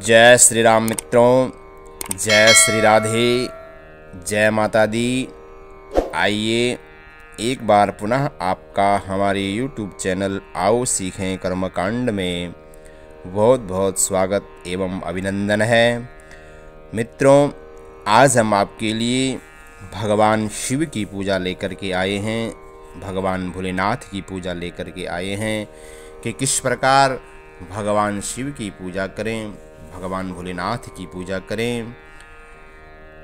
जय श्री राम मित्रों, जय श्री राधे, जय माता दी। आइए एक बार पुनः आपका हमारे YouTube चैनल आओ सीखें कर्मकांड में बहुत बहुत स्वागत एवं अभिनंदन है। मित्रों, आज हम आपके लिए भगवान शिव की पूजा लेकर के आए हैं, भगवान भोलेनाथ की पूजा लेकर के आए हैं कि किस प्रकार भगवान शिव की पूजा करें, भगवान भोलेनाथ की पूजा करें,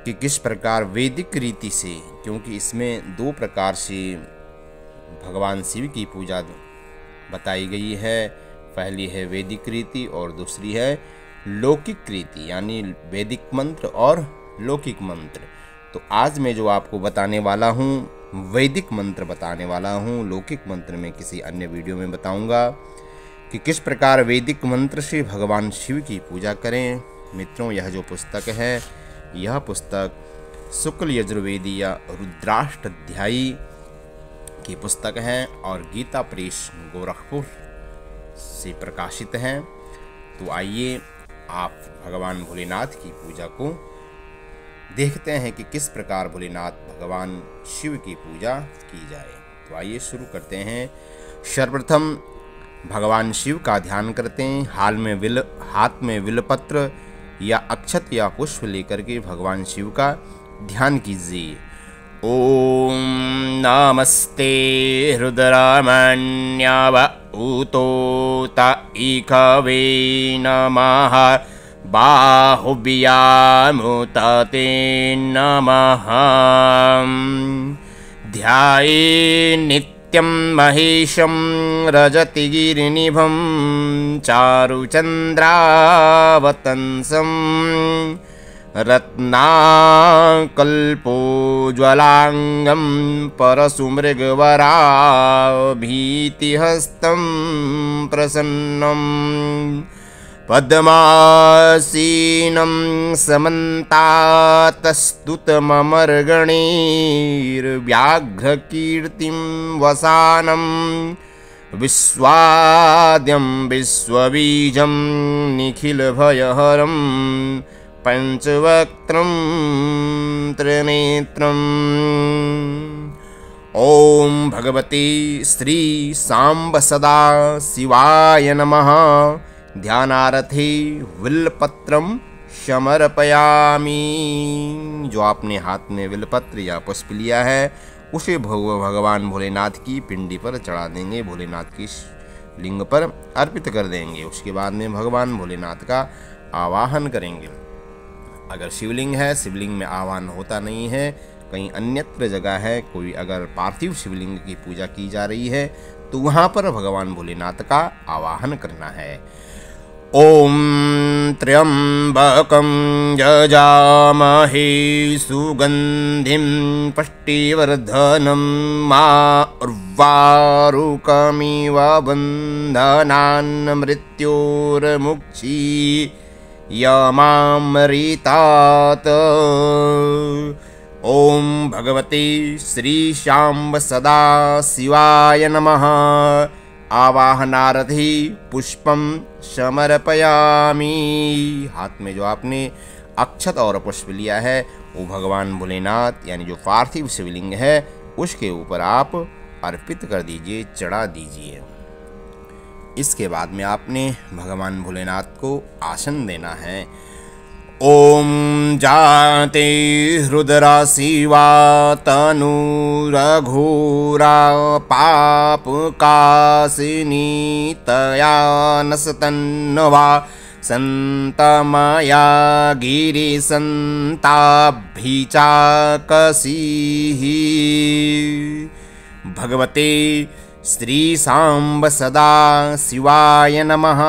कि किस प्रकार वैदिक रीति से, क्योंकि इसमें दो प्रकार से भगवान शिव की पूजा बताई गई है। पहली है वैदिक रीति और दूसरी है लौकिक रीति, यानी वैदिक मंत्र और लौकिक मंत्र। तो आज मैं जो आपको बताने वाला हूँ वैदिक मंत्र बताने वाला हूँ। लौकिक मंत्र में किसी अन्य वीडियो में बताऊँगा कि किस प्रकार वैदिक मंत्र से भगवान शिव की पूजा करें। मित्रों, यह जो पुस्तक है, यह पुस्तक शुक्ल यजुर्वेदीय रुद्राष्टाध्यायी की पुस्तक है और गीता प्रेस गोरखपुर से प्रकाशित है। तो आइए आप भगवान भोलेनाथ की पूजा को देखते हैं कि किस प्रकार भोलेनाथ भगवान शिव की पूजा की जाए। तो आइए शुरू करते हैं। सर्वप्रथम भगवान शिव का ध्यान करते हैं। हाथ में बिल्वपत्र या अक्षत या पुष्प लेकर के भगवान शिव का ध्यान कीजिए। ओम नमस्ते रुद्रमण्याव उतोत इकवे नमः बाहुव्यामुत ते नमः। ध्याये नित्यं महेशं रजतिगिरिनिभं चारुचन्द्रावतंसं रत्नाकल्पोज्ज्वलांगं परशुमृगवराभीतिहस्तं प्रसन्नं पद्मासीनं समन्तातस्तुतममर्गणैर्व्याघ्रकीर्तिं वसानं विश्वाद्यं विश्वबीजं निखिलभयहरं पंचवक्त्रं त्रिनेत्रम्। ओम भगवते श्री सांब सदा शिवाय नमः। ध्यानार्थे बिल्वपत्रं समर्पयामि। जो आपने हाथ में बिल्वपत्र या पुष्प लिया है उसे भगवान भोलेनाथ की पिंडी पर चढ़ा देंगे, भोलेनाथ की लिंग पर अर्पित कर देंगे। उसके बाद में भगवान भोलेनाथ का आवाहन करेंगे। अगर शिवलिंग है, शिवलिंग में आवाहन होता नहीं है, कहीं अन्यत्र जगह है, कोई अगर पार्थिव शिवलिंग की पूजा की जा रही है तो वहाँ पर भगवान भोलेनाथ का आवाहन करना है। ओम त्र्यंबकं यजामहे सुगंधिं पुष्टिवर्धनं उर्वारुकमिव बन्धनान् मृत्योर्मुक्षीयमामृतात्। ओम भगवते श्री शांब सदा शिवाय नमः। आवाहनार्थे पुष्पम समर्पयामि। हाथ में जो आपने अक्षत और पुष्प लिया है वो भगवान भोलेनाथ यानी जो पार्थिव शिवलिंग है उसके ऊपर आप अर्पित कर दीजिए, चढ़ा दीजिए। इसके बाद में आपने भगवान भोलेनाथ को आसन देना है। ओम जाते रुद्रा शिवा तनुरघोरा पापकाशिनी तया नसतन्वा संतमया गिरिसंताभिचाकसीः। भगवते श्री सांब सदा शिवाय नमः।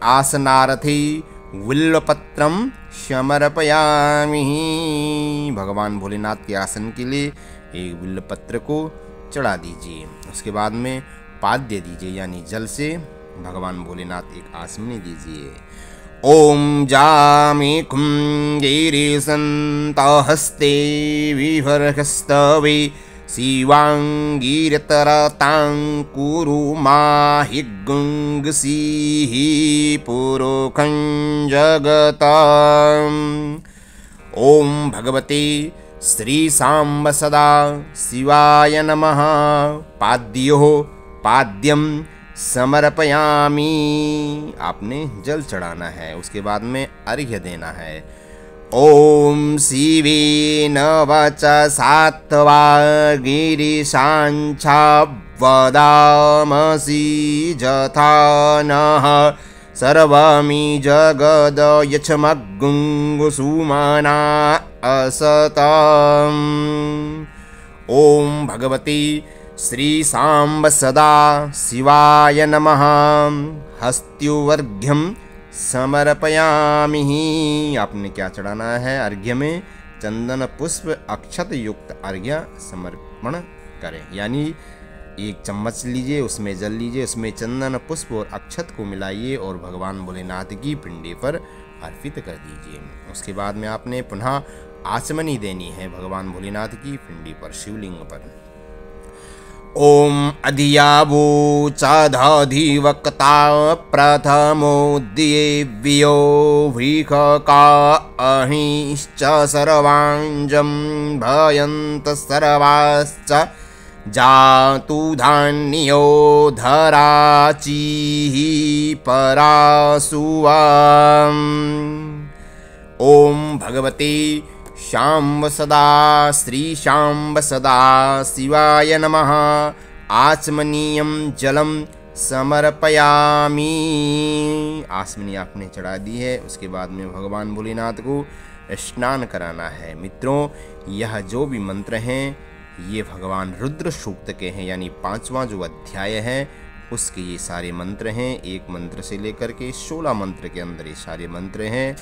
आसनार्थे बिल्वपत्रं समर्पयामि। भगवान भोलेनाथ के आसन के लिए एक बिल्वपत्र को चढ़ा दीजिए। उसके बाद में पाद्य दीजिए, यानी जल से भगवान भोलेनाथ एक आसमनी दीजिए। ओम जामे कुंगेरे संतहस्ते विभर्गस्तवे शिवाङ्गीरतरतां कुरु माहि गुङ्गसीः पुरुखं जगताम्। ओम भगवते श्री सांब सदा शिवाय नमः। पाद्यो पाद्यम समर्पयामि। आपने जल चढ़ाना है, उसके बाद में अर्घ्य देना है। ओम शिवे नवच सात्वा गिरीशांचा वदामसि जथा नः सर्वमि जगद यच्छमग्गुंगुसुमना असतम्। ओम भगवती श्री सांब सदा शिवाय नमः। हस्त्युवर्घ्यम समर्पयामि। आपने क्या चढ़ाना है? अर्घ्य में चंदन पुष्प अक्षत युक्त अर्घ्य समर्पण करें। यानी एक चम्मच लीजिए, उसमें जल लीजिए, उसमें चंदन पुष्प और अक्षत को मिलाइए और भगवान भोलेनाथ की पिंडी पर अर्पित कर दीजिए। उसके बाद में आपने पुनः आचमनी देनी है भगवान भोलेनाथ की पिंडी पर, शिवलिंग पर। ओम अधियावोचाधिवक्ता प्रथमो दिव्यो भीखका अहिश्च सर्वाञ्जं भयन्त सर्वाश्च जातु धान्यो धराचिः परासुवाम्। ओम भगवते शाम्ब सदा श्री शाम्ब सदा शिवाय नमः। आचमनीयम जलम समर्पयामि। आचमनी आपने चढ़ा दी है, उसके बाद में भगवान भोलेनाथ को स्नान कराना है। मित्रों, यह जो भी मंत्र हैं ये भगवान रुद्र सूक्त के हैं, यानी 5वां जो अध्याय है उसके ये सारे मंत्र हैं। एक मंत्र से लेकर के 16 मंत्र के अंदर ये सारे मंत्र हैं।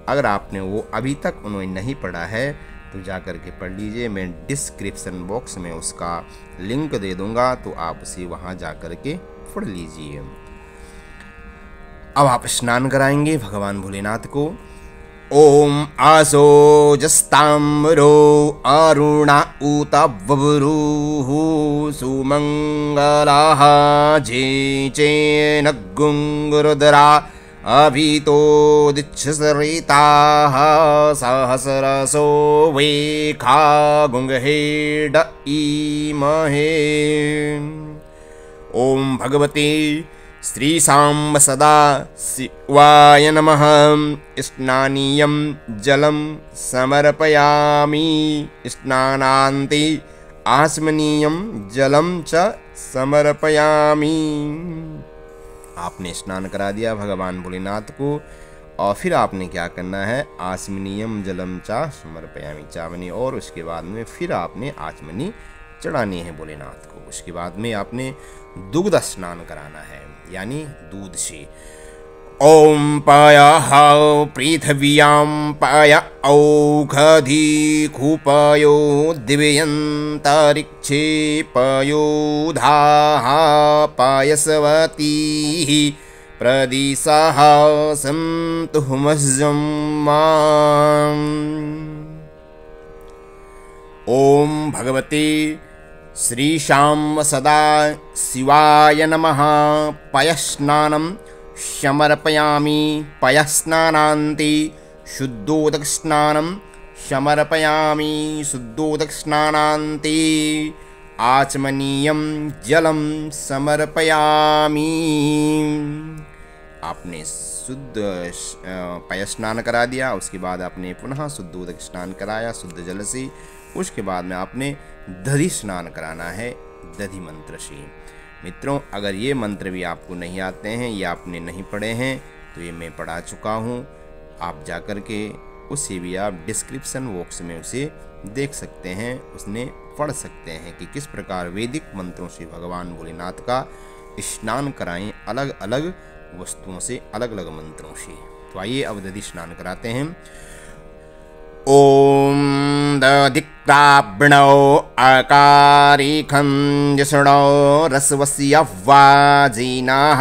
अगर आपने वो अभी तक उन्होंने नहीं पढ़ा है तो जा कर के पढ़ लीजिए। मैं डिस्क्रिप्शन बॉक्स में उसका लिंक दे दूंगा, तो आप उसे वहाँ जा कर के पढ़ लीजिए। अब आप स्नान कराएंगे भगवान भोलेनाथ को। ओम आसो जस्ताम्रो अरुणा उत बभ्रुः सुमंगलाः जे चेन गुंगुरुद्रा अभितो दिच्छसरिताः सहस्रसो वेखा गुंगहेड इमहे। ओम भगवते श्री सांब सदा शिवाय नमः। स्नानीयं जलम समर्पयामि। स्नानान्ते आचमनीयं जलम च समर्पयामि। आपने स्नान करा दिया भगवान भोलेनाथ को, और फिर आपने क्या करना है? आचमनीयम जलम चा समर्पयामि चावनी, और उसके बाद में फिर आपने आचमनी चढ़ानी है भोलेनाथ को। उसके बाद में आपने दुग्ध स्नान कराना है, यानी दूध से। ओम पायः पृथिव्यां पाय औषधि खूपयो दिव्यन्तरिक्षे पयोधाः पायसवतीः प्रदिशः सन्तु मह्यं माम्। ओम भगवते श्री शाम्ब सदा शिवाय नमः। पयस्नानं समर्पयामि। पयस्नानान्ते शुद्धोदकस्नानं समर्पयामि। शुद्धोदकस्नानान्ते आचमनीयं जलं समर्पयामि। आपने शुद्ध पय स्नान करा दिया, उसके बाद आपने पुनः शुद्धोदक स्नान कराया शुद्ध जल से। उसके बाद में आपने दधि स्नान कराना है दधि मंत्र से। मित्रों, अगर ये मंत्र भी आपको नहीं आते हैं या आपने नहीं पढ़े हैं तो ये मैं पढ़ा चुका हूँ। आप जाकर के उसे भी आप डिस्क्रिप्शन बॉक्स में उसे देख सकते हैं, उसने पढ़ सकते हैं कि किस प्रकार वैदिक मंत्रों से भगवान भोलेनाथ का स्नान कराएं, अलग अलग वस्तुओं से, अलग अलग मंत्रों से। तो आइए अब दधि स्नान कराते हैं। ओम दधिक्राब्णौ अकारिखं जषणौ रसवस्य वाजिनः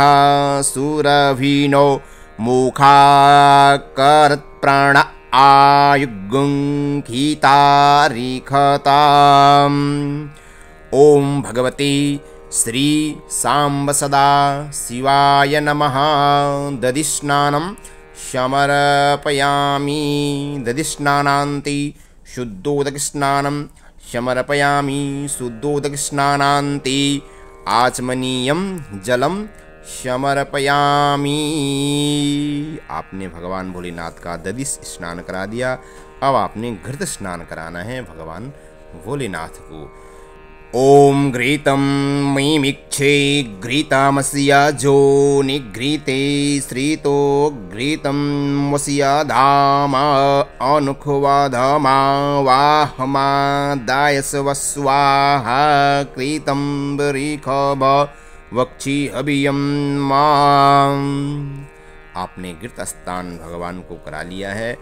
सुरभिनो मुखाकरत्प्राण आयुगुंखितारिखताम्। ओम भगवते श्री सांब सदा शिवाय नमः। दधिस्नानं समर्पयामि। दधिस्नानान्ते शुद्धोदकस्नानं समर्पयामि। शुद्धोदकस्नानान्ते आचमनीयं जलं समर्पयामि। आपने भगवान भोलेनाथ का दधि स्नान करा दिया। अब आपने घृत स्नान कराना है भगवान भोलेनाथ को। ओम घृतं मयिमीक्षे घृतामस्य जो निघृते श्रितो घृतं वस्य धाम अनुखवाधमा वाहमादायस्व स्वाहा कृतं वृषभ वक्षि अभियम मां। आपने घृत स्नान भगवान को करा लिया है।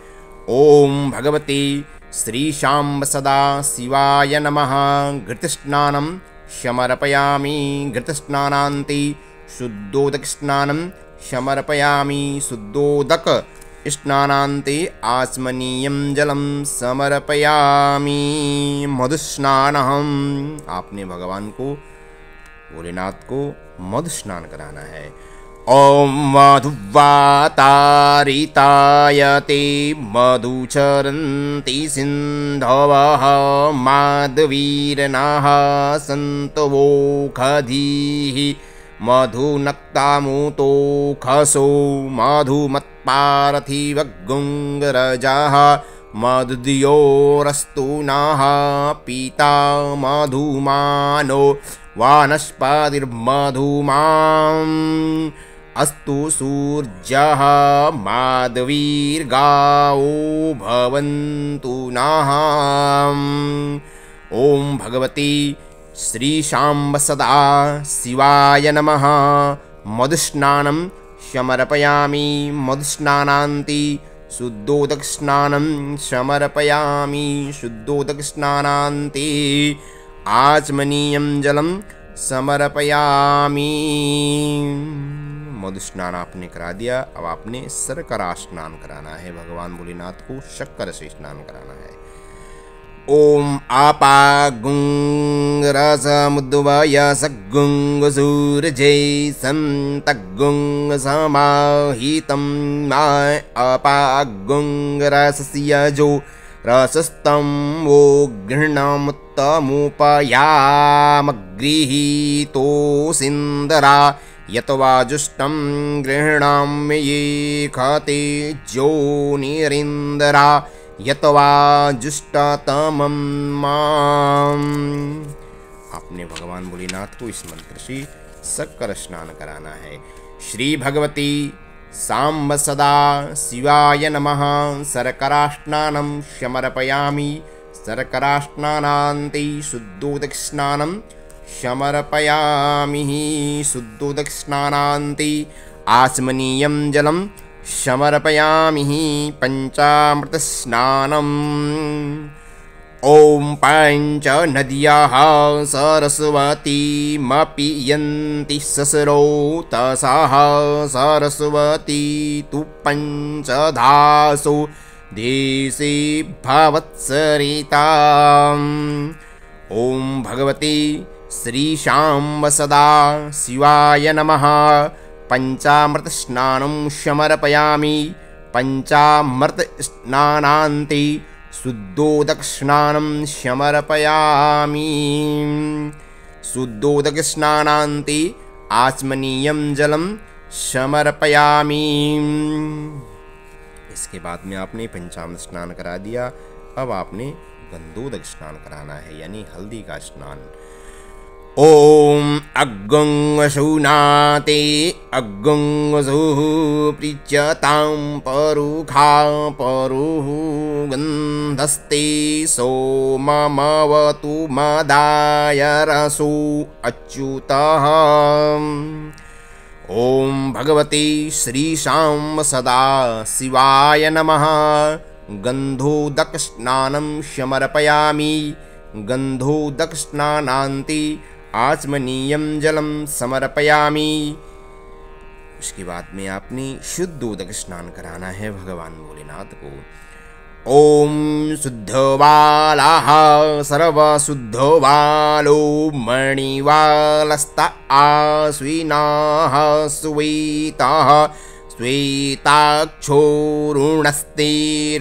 ओम भगवते श्री शांब सदा शिवाय नमः। घृतस्नानं समर्पयामि। घृतस्नानान्ते शुद्धोदक स्नानं समर्पयामि। शुद्धोदक स्नानान्ते आचमनीयं जलं समर्पयामि। मधुस्नानम्। आपने भगवान को भोलेनाथ को मधु स्नान कराना है। ओम मधुवातारितायते मधुचरन्ति सिन्धवः माधवीरनाः सन्तवो खधीः मधुनक्तामुतो खसो मधुमत्पार्थिवगुङ्गरजाः मधुदियोरस्तु नः पीता मधुमानो वानस्पतिर्मधुमाम् अस्तु सूर्यः माधवीर्गावो भवन्तु नः। ओम भगवते श्री शांब सदा शिवाय नमः। मधुस्नानं समर्पयामि। मधुस्नानान्ते शुद्धोदक स्नानं समर्पयामि। शुद्धोदक स्नानान्ते आचमनीयं जलं समर्पयामि। मधु स्नान आपने करा दिया। अब आपने शर्करा स्नान कराना है भगवान भोलेनाथ को। शक्कर से स्नान कराना है। ओम आपागुं रसमुद्वय सगुं सूर्ये संतगुं समाहितं माय अपागुं रसस्य जो रसस्तं वो गृह्णामुत्तमुपयामगृहीतो सिन्दरा यतवाजुष्टं गृह्णाम्य ये खते जोनिरिन्दरा यतवाजुष्टतमं माम्। आपने भगवान भोलेनाथ को इस मंत्र से शक्कर स्नान कराना है। श्री भगवती सांब सदा शिवाय नमः। शर्करा स्नानं समर्पयामि। शर्करा स्नानान्ते शुद्धोदक स्नानं समर्पयामि। शुद्धोदक स्नानान्ते आचमनीयं जलं समर्पयामि। पंचामृत स्नानम्। ओम पंच नद्याः सरस्वतीमपि यन्ति ससरोतसः सरस्वती तु पंचधासु देशे भवत्सरिताम्। ओम भगवते श्री शांब सदा शिवाय नमः। पंचामृत स्नानं समर्पयामि। पंचामृत स्नानान्ते शुद्धोदक स्नानं समर्पयामि। शुद्धोदक स्नानान्ते आचमनीयं जलं समर्पयामि। इसके बाद में आपने पंचामृत स्नान करा दिया। अब आपने गंधोदक स्नान कराना है, यानी हल्दी का स्नान। ओम अग्गं वसुनाते अग्गं वसुः प्रीच्यतां परुखा परुः गन्धस्ते सोममवतु मदाय रसो अच्युतः। ओम भगवते श्री शांब सदा शिवाय नमः। गंधोदक स्नानं समर्पयामि। गंधोदक स्नानान्ते आचमनीयं जलं समर्पयामि। उसके बाद में आपने शुद्धोदक स्नान कराना है भगवान भोलेनाथ को। ॐ शुद्धबालाः सर्वशुद्धबालो मणिवालस्त आश्विनाः सुवीताः श्वेताक्षोरुणस्ते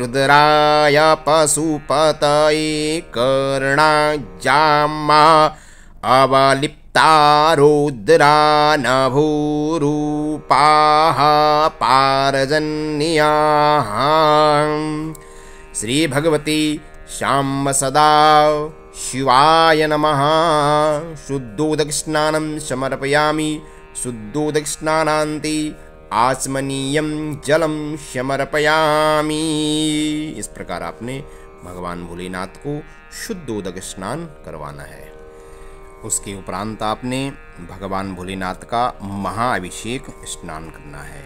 रुद्राय पशुपतये कर्णाजामा अवलिप्ता रुद्रा नभोरूपाः पारजन्याः। श्री भगवती शाम्ब सदा शिवाय नमः। शुद्धोदकस्नानं समर्पयामि। शुद्धोदकस्नानान्ते आचमनीयं जलम समर्पयामि। इस प्रकार आपने भगवान भोलेनाथ को शुद्धोदक स्नान करवाना है। उसके उपरांत आपने भगवान भोलेनाथ का महाअभिषेक स्नान करना है।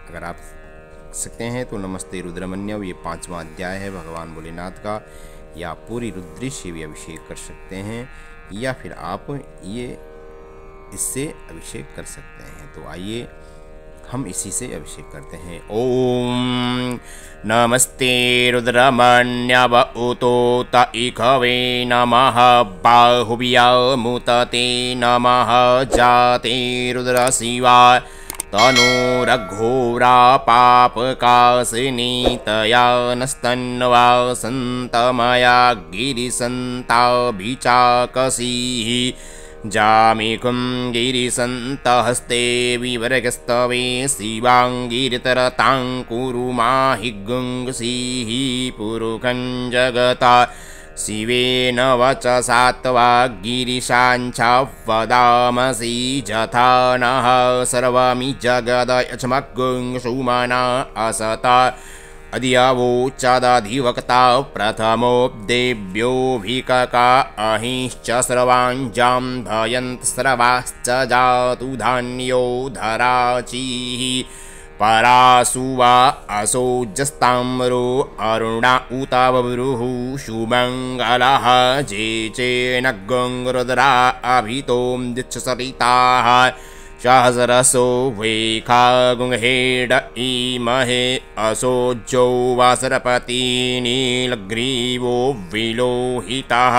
अगर आप सकते हैं तो नमस्ते रुद्रमन्यव, ये 5वां अध्याय है भगवान भोलेनाथ का, या पूरी रुद्री से भी अभिषेक कर सकते हैं, या फिर आप ये इससे अभिषेक कर सकते हैं। तो आइए हम इसी से अभिषेक करते हैं। ओम नमस्ते रुद्रमन्यव उतोत इखवे नमः बाहुव्यामुतते नमः जाते रुद्र शिवा तनोरघोरा पापकाशिनी तया नस्तन्वा सन्तमया गिरिसन्ताभिचाकसीः जामिकुं गिरिसन्तहस्ते विवर्गस्तवे शिवाङ्गिरितरतां कुरु माहि गुंसीः पुरुखं जगता शिवेन वचसा त्वा गिरिशाञ्च वदामसि जथा नः सर्वमि जगदयचमग्गुंसुमना असता अद्यावोचादाधिवक्ता प्रथमोऽप्देव्योऽभिकका अहिश्च सर्वाञ्जां भयन्त सर्वाश्च जातु धान्यो धराचीः परासुवा असोजस्ताम्रो अरुणा उत बभ्रुः सुमङ्गलः जे चेनगुंरुद्रा अभितों दिच्छसरिताः सहस्रसो वेखा गुंहेड इमहे असोज्जो वासरपति नीलग्रीवो विलोहितः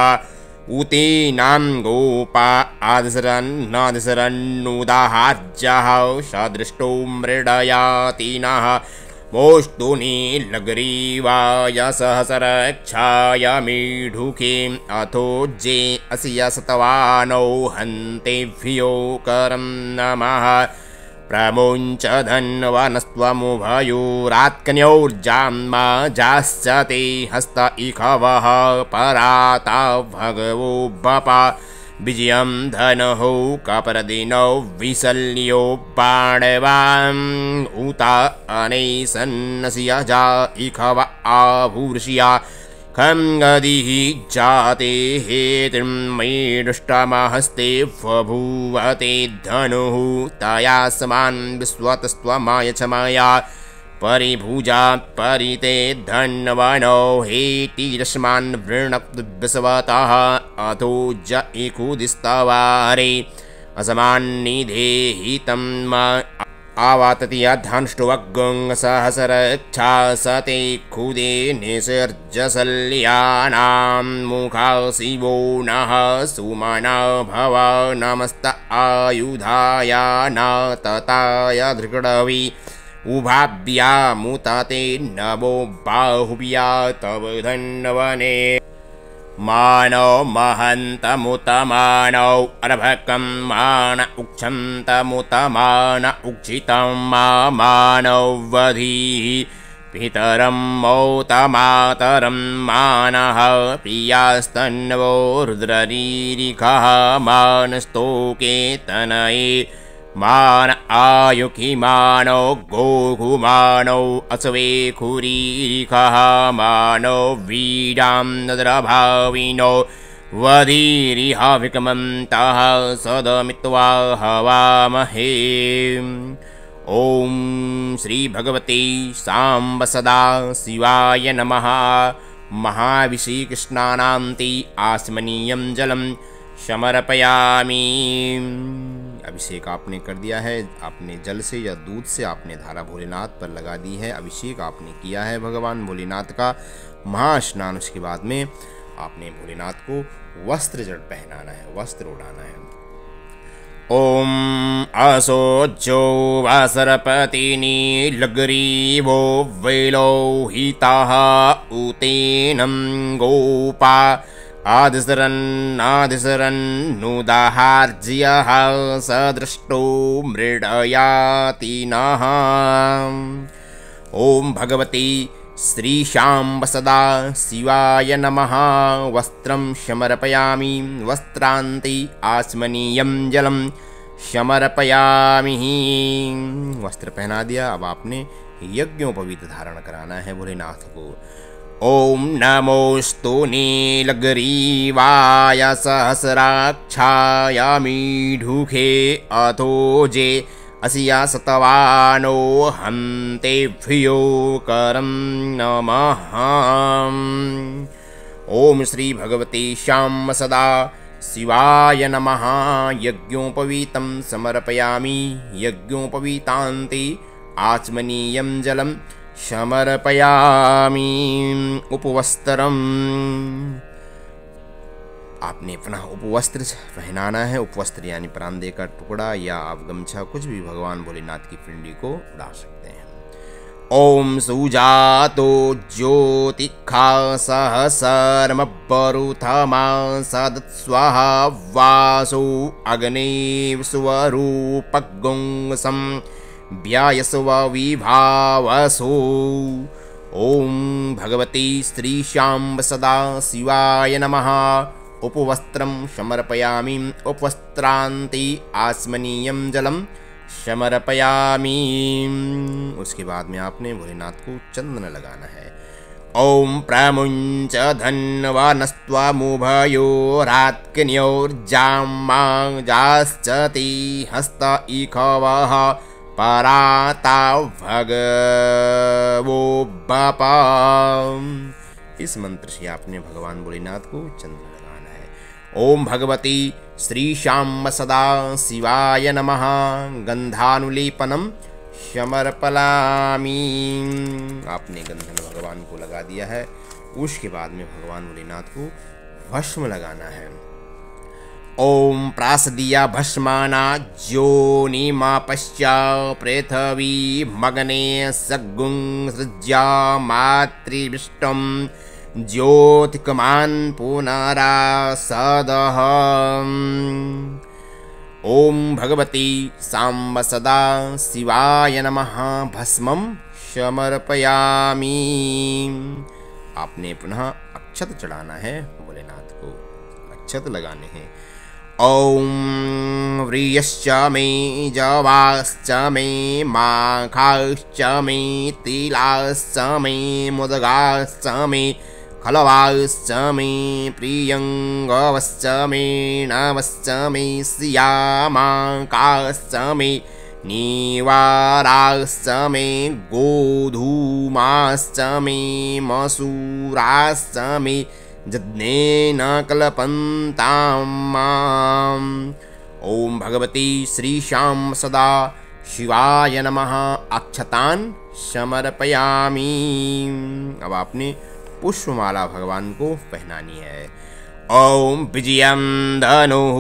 ऊतीनां गोपा आदिशरन्नुदाहार्जः सदृष्टो मृडयातिनः मोस्तु नीलग्रीवाय सहस्रक्षाय मीढुकीम् अथोज्जे अस्य शतवानौ हन्तेभ्यो करं नमः प्रमुञ्च धन्वनस्त्वमुभयोरात्कन्योर्जाम्मा जास्यते हस्त इखवः पराता भगवो बपा विजयं धनहो कपरदिनौ विशल्यो पाण्डवान् उता अनैसन्नस्य जा इखव आभूर्षिया खं गदिः जाते हेतिर्मेडुष्टमहस्ते बभूवते धनुः तयास्मान् विश्वतस्त्वमाय च मया परिभुजा परिते धन्वनो हेतिरस्मान् वृणक्तुविश्वतः अथो ज इकुदिस्तवारे असमान्निधेहितं आवातति अधंष्टुवग्गुं सहस्रक्षा सते खुदे निसर्जसल्यानां मुखा शिवो नः सुमना भव नमस्त आयुधाय न तताय धृकडवि उभाभ्या मुताते नमो बाहुभ्या तव धन्वने मानव महन्तमुतमानौ अर्भकं मान उक्षन्तमुतमान उक्षितं मानव वधीः पितरं मौतमातरं मानः प्रियास्तन्वो रुद्ररीरिखः मानस्तोके तनये मान आयुखिमानो गोघुमानो अश्वे खुरीरिखः मानो वीरां नद्रभाविनो वधीरिहाभिकमन्तः सदमित्वा हवामहे। ॐ श्री भगवते साम्ब सदा शिवाय नमः। महाभिषेकस्नानान्ते आचमनीयं जलं समर्पयामि। अभिषेक आपने कर दिया है, आपने जल से या दूध से आपने धारा भोलेनाथ पर लगा दी है, अभिषेक आपने किया है भगवान भोलेनाथ का महास्नान। उसके बाद में आपने भोलेनाथ को वस्त्र जड़ पहनाना है, वस्त्र उड़ाना है। ओम असोज्यो वासरपतिनी लग्रीवो वैलोहिताः उतेनं गोपा आदिसरन्नुदाहार्ज्यः सदृष्टो मृडयाति नः। ओम भगवती श्रीशाम्ब सदा शिवाय नमः। वस्त्रं समर्पयामि, वस्त्रान्ते आचमनीयं जलं समर्पयामि। वस्त्र पहना दिया, अब आपने यज्ञोपवीत धारण कराना है भोलेनाथ को। ओम नमोस्तु नीलग्रीवाय सहस्राक्षाय मीढुखे अथोजे अस्या सतवानो हन्तेभ्यो करं नमः। ओम श्री भगवते श्याम सदा शिवाय नमः। यज्ञोपवीतं समर्पयामि, यज्ञोपवीतान्ते आचमनीयं जलं समर्पयामि। उपवस्त्रम, आपने पुनः उपवस्त्र पहनाना है। उपवस्त्र यानी परांदे का टुकड़ा या आप गमछा, कुछ भी भगवान भोलेनाथ की पिंडी को उड़ा सकते हैं। ओम सुजातो ज्योतिखा सहसर्मबरुथमा सदत्स्वाहा वासो अग्ने स्वरूपगुंसं व्यायस्व विभावसो। ओम भगवती श्रीशाम्ब सदा शिवाय नमः। उपवस्त्रं समर्पयामि, उपवस्त्रान्ते आचमनीयं जलं समर्पयामि। उसके बाद में आपने भोलेनाथ को चंदन लगाना है। ओम प्रमुञ्च धन्वनस्त्वमुभयोरात्कन्योर्जामाजाश्चति हस्त इखवः पराता भगवो बपा। इस मंत्र से आपने भगवान भोलेनाथ को चंदन लगाना है। ओम भगवती श्रीशाम्ब सदा शिवाय नमः। गंधानुलेपनम समर्पयामि। आपने गंधन भगवान को लगा दिया है। उसके बाद में भगवान भोलेनाथ को भस्म लगाना है। ओम प्रासदिया भस्माना ज्योनिमापश्चा पृथ्वी मग्ने सगुं सृज्या मातृविष्टं ज्योतिकमान् पुनरासदः। ओम भगवती सांब सदा शिवाय नमः। भस्मं समर्पयामि। आपने पुनः अक्षत चढ़ाना है भोलेनाथ को, अक्षत लगाने हैं। ओम व्रियश्च मे जवाश्च मे माखाश्च मे तिलाश्च मे मुदगाश्च मे खलवाश्च मे प्रियंगवश्च मे नवश्च मे श्यामाकाश्च मे नीवाराश्च मे गोधूमाश्च मे मसूराश्च मे यज्ञेन कल्पन्तां माम्। ओम भगवती श्रीशाम्ब सदा शिवाय नमः। अक्षतान् समर्पयामि। अब आपने पुष्पमाला भगवान को पहनानी है। ओम विजयं धनुः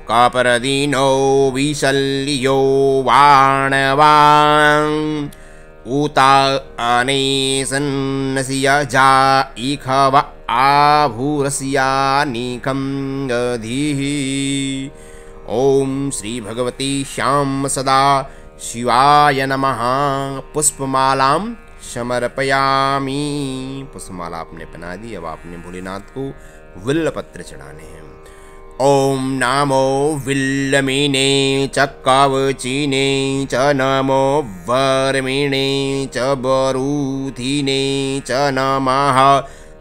कापरदीनो विशल्यो वाणवान् उता अनेसन्नसिया जा इखव आभूरस्यानीकं गधिः। ओम श्री भगवती श्याम सदा शिवाय नमः। पुष्पमालां समर्पयामि। पुष्पमाला आपने पहना दी। अब आपने भोलेनाथ को विल्लपत्र चढ़ाने हैं। ओम नमो विल्लमिने च कवचिने च नमो वर्मिणे च बरूथिने च नमः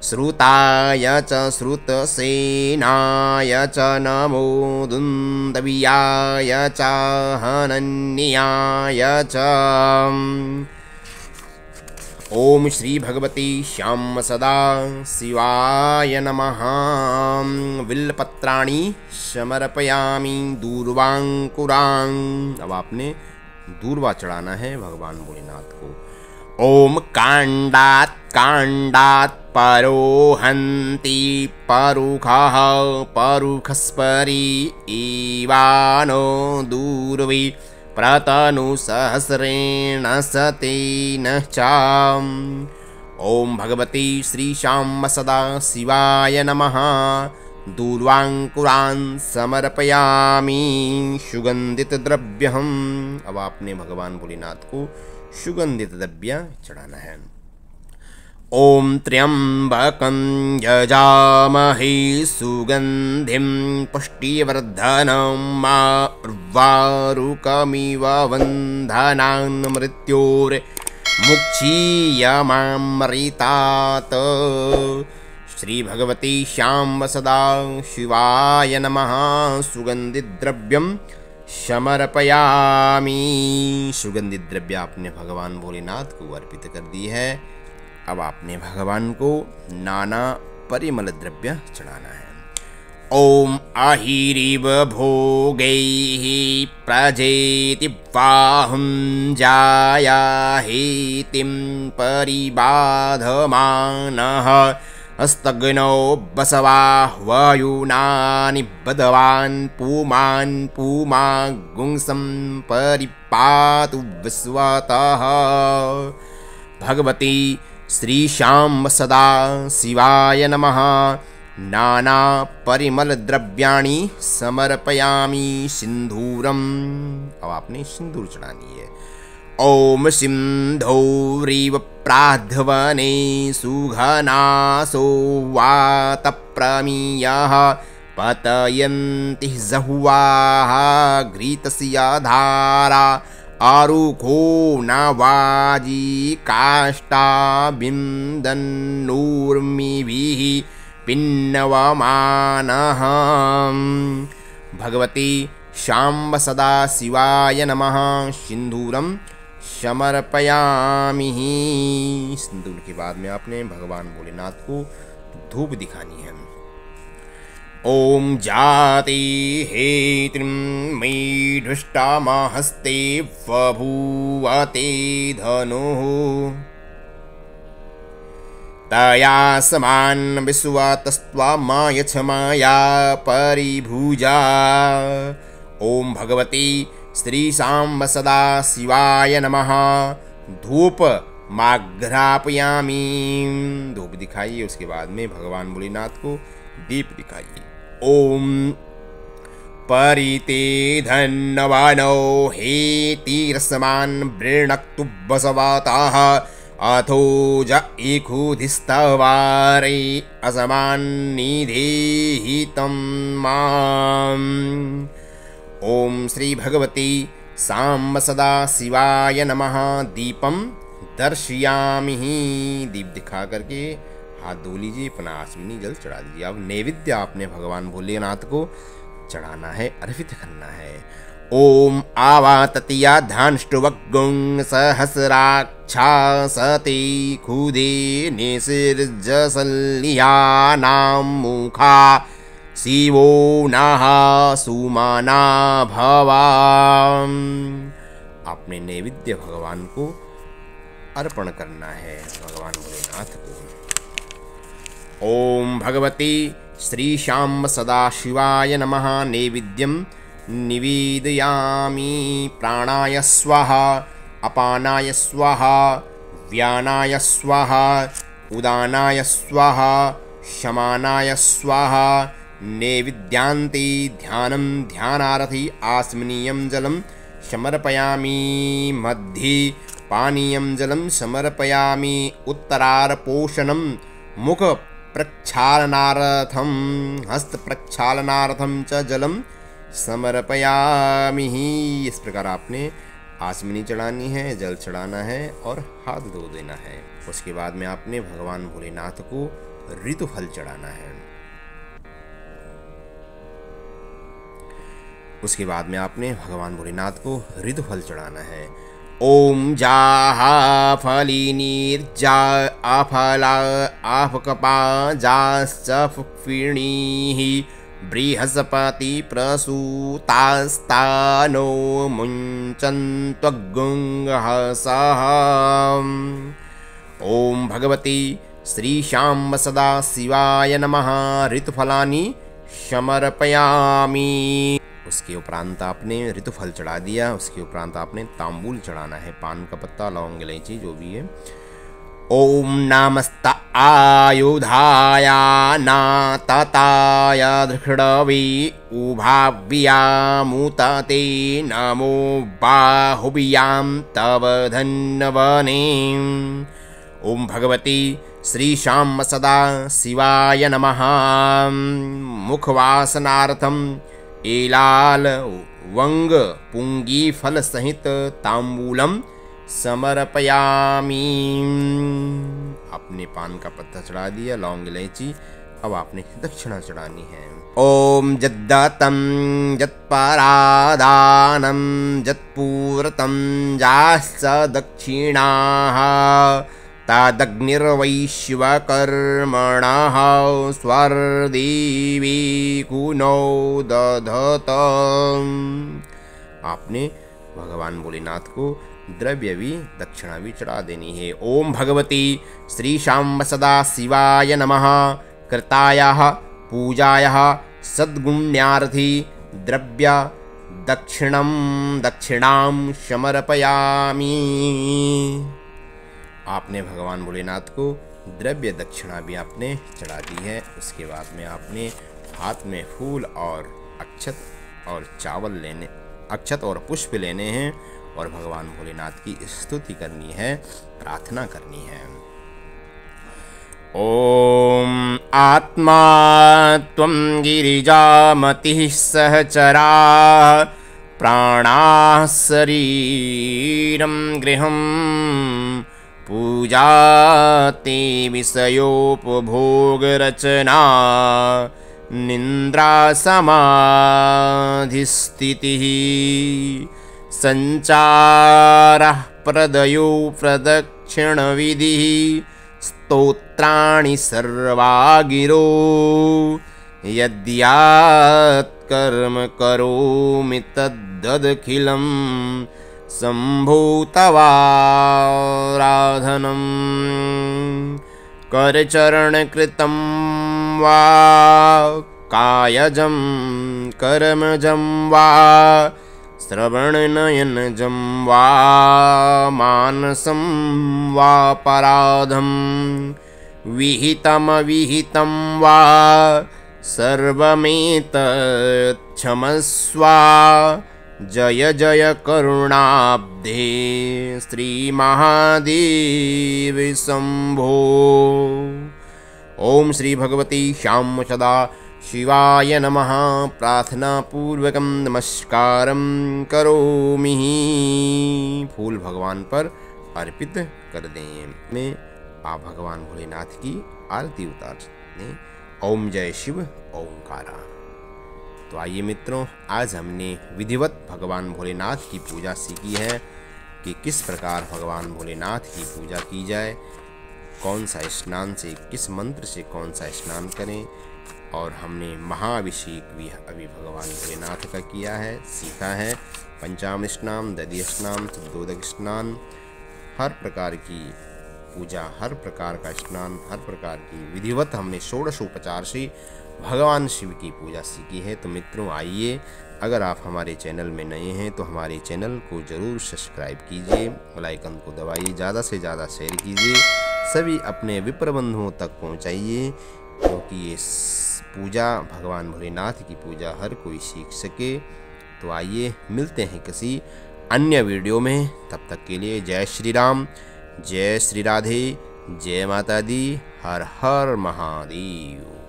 श्रुताय च श्रुतसेनाय च नमो दुन्दव्याय च हनन्याय च। ओम श्री भगवती श्याम सदा शिवाय नमः। बिल्वपत्राणि समर्पयामि दूर्वांकुरां। अब आपने दूर्वा चढ़ाना है भगवान भोलेनाथ को। ओम कांडात् कांडात् परोहन्ति परुखः परुखस्परि इवानो दूर्वी प्रतनु सहस्रेण सतेन चाम। ओम भगवती श्री श्याम सदा शिवाय नमः। दूर्वांकुरान् समर्पयामि सुगंधित द्रव्यहम्। अब आपने भगवान भोलेनाथ को सुगंधित द्रव्य चढ़ाना है। ओम त्र्यंबकं यजामहे सुगंधिं पुष्टिवर्धनं उर्वारुकमिव बन्धनान् मृत्योर्मुक्षीयमामृतात्। श्री भगवती श्याम सदा शिवाय नमः। सुगंधित द्रव्यम समर्पयामि। सुगंधित द्रव्य आपने भगवान भोलेनाथ को अर्पित कर दी है। अब आपने भगवान को नाना परिमल द्रव्य चढ़ाना है। ओम आहिरिव भोगैः प्रजेति वाहुं जाया हेतिं परिबाधमानः अस्तग्नौ बसवा वायुनानि बदवान् पुमान् पुमा गुंसं परिपातु विश्वतः। भगवती श्री श्याम सदा शिवाय नमः। नाना परिमल द्रव्याणि समर्पयामि सिंधूरम। अब आपने सिंदूर चढ़ानी है। ओम सिंधौरिव प्राध्वने सुघनासो वातप्रमीयः पतयन्ति जहुवाः घृतस्य धारा आरुखो नवाजी काष्ठा बिन्दन्नूर्मिभिः पिन्नवमानः। भगवती श्याम सदा शिवाय नमः। सिंदूरम समर्पयामि। सिंदूर के बाद में आपने भगवान भोलेनाथ को धूप दिखानी है। ओम जाति हेत्रिं मेढुष्टामहस्ते बभूवते धनुः तया समान विश्वतस्त्वामाय क्षमाया परिभुजा। ओम भगवती श्री श्याम सदा शिवाय नमः। धूप माघ्रापयामि। धूप दिखाइए, उसके बाद में भगवान भोलेनाथ को दीप दिखाइए। ओम परिते धन्यवानो हेतिरसमान वृणक्तु बसवतः अथो ज एकुधिस्तवारे असमान निधेहितं माम्। ओम श्री भगवती श्याम सदा शिवाय नमः। दीपम दर्शयामि। दीप दिखा करके हाथ धो लीजिए, अपना आचमनी जल चढ़ा दीजिए। अब नैवेद्य आपने भगवान भोलेनाथ को चढ़ाना है, अर्पित करना है। ओम आवाततिया ध्यानष्टुवग्गुं सहस्राक्षा सते खुदे निसिर्जसल्यानां मुखा शिवो नः सुमना भवाम्। आपने नैवेद्य भगवान को अर्पण करना है, भगवान भोलेनाथ को। ओम भगवती श्री श्याम सदा शिवाय नमः। नैवेद्यम निवेदयामि। प्राणाय स्वाहा अपानाय स्वाहा व्यानाय स्वाहा उदानाय स्वाहा शमानाय स्वाहा। नैवेद्यान्ते ध्यानं ध्यानारथि आस्मनीयं जलं समर्पयामि। मध्ये पानीयं जलं समर्पयामि। उत्तरार्पोषणं मुख प्रक्षालनार्थं हस्त प्रक्षालनार्थं च जलम समर्पयामि। इस प्रकार आपने आचमनी चढ़ानी है, जल चढ़ाना है और हाथ धो देना है। उसके बाद में आपने भगवान भोलेनाथ को ऋतुफल चढ़ाना है। उसके बाद में आपने भगवान भोलेनाथ को ऋतुफल चढ़ाना है। ओम जाहा फलिनीर्जा अफला अफकपा जाश्चफुक्फिणीः बृहस्पति प्रसूतास्तानो मुञ्चन्त्वग्गुंहसः। ओम भगवती श्री श्याम सदा शिवाय नमः। ऋतुफलानि समर्पयामि। उसके उपरांत आपने ऋतुफल चढ़ा दिया, उसके उपरांत आपने तांबूल चढ़ाना है, पान का पत्ता, लौंग, इलायची जो भी है। ओम नमस्त आयुधाय नातताय धृषणवे उभाव्यामुतते नमो बाहुव्यां तव धन्वने। ओम भगवती श्री श्याम सदा शिवाय नमः। मुखवासनार्थम एलाल वंग पुंगी फल सहित तांबूलम समर्पयामि। आपने पान का पत्ता चढ़ा दिया, लौंग, इलायची। अब आपने दक्षिणा चढ़ानी है। ओम जद्दतं जत्परादानं जत्पूरतं जाश्च दक्षिणाः तदग्निर्वैश्वकर्मणः स्वर्देवी कुनो दधत। आपने भगवान भोलेनाथ को द्रव्य भी दक्षिणा भी चढ़ा देनी है। ओम भगवती श्री श्याम सदा शिवाय नमः। कृतायाः पूजायाः सद्गुण्यार्थी द्रव्य दक्षिणां समर्पयामि। आपने भगवान भोलेनाथ को द्रव्य दक्षिणा भी आपने चढ़ा दी है। उसके बाद में आपने हाथ में फूल और अक्षत और चावल लेने, अक्षत और पुष्प लेने हैं और भगवान भोलेनाथ की स्तुति करनी है, प्रार्थना करनी है। ओम आत्मा त्वं गिरिजामतिः सहचरा प्राणाः शरीरं गृहं पूजा ते विषयोपभोगरचना निन्द्रा समाधिस्थितिः संचारः प्रदयो प्रदक्षिणविधिः स्तोत्राणि सर्वा गिरो यद्यात्कर्म करोमि तद्दखिलं सम्भूतवाराधनम् करचरणकृतं वा कायजं कर्मजं वा श्रवणनयनजं वा मानसं वा पराधं विहितमविहितं वा सर्वमेतत् क्षमस्व। जय जय करुणाब्धे श्री महादेव शंभो। ओम श्री भगवती श्याम सदा शिवाय नमः। प्रार्थना पूर्वकं नमस्कारं करोमि। फूल भगवान पर अर्पित कर दें। में आप भगवान भोलेनाथ की आरती उतार दें। ओम जय शिव ओंकारा। तो आइए मित्रों, आज हमने विधिवत भगवान भोलेनाथ की पूजा सीखी है कि किस प्रकार भगवान भोलेनाथ की पूजा की जाए, कौन सा स्नान से, किस मंत्र से कौन सा स्नान करें। और हमने महाअभिषेक भी अभी भगवान भोलेनाथ का किया है, सीखा है। पंचामृत स्नान, दधि स्नान, शुद्धोदक स्नान, हर प्रकार की पूजा, हर प्रकार का स्नान, हर प्रकार की विधिवत हमने षोडशोपचार से भगवान शिव की पूजा सीखी है। तो मित्रों आइए, अगर आप हमारे चैनल में नए हैं तो हमारे चैनल को ज़रूर सब्सक्राइब कीजिए, बेल आइकन को दबाइए, ज़्यादा से ज़्यादा शेयर कीजिए, सभी अपने विप्र बंधुओं तक पहुंचाइए, क्योंकि ये पूजा भगवान भोलेनाथ की पूजा हर कोई सीख सके। तो आइए मिलते हैं किसी अन्य वीडियो में, तब तक के लिए जय श्री राम, जय श्री राधे, जय माता दी, हर हर महादेव।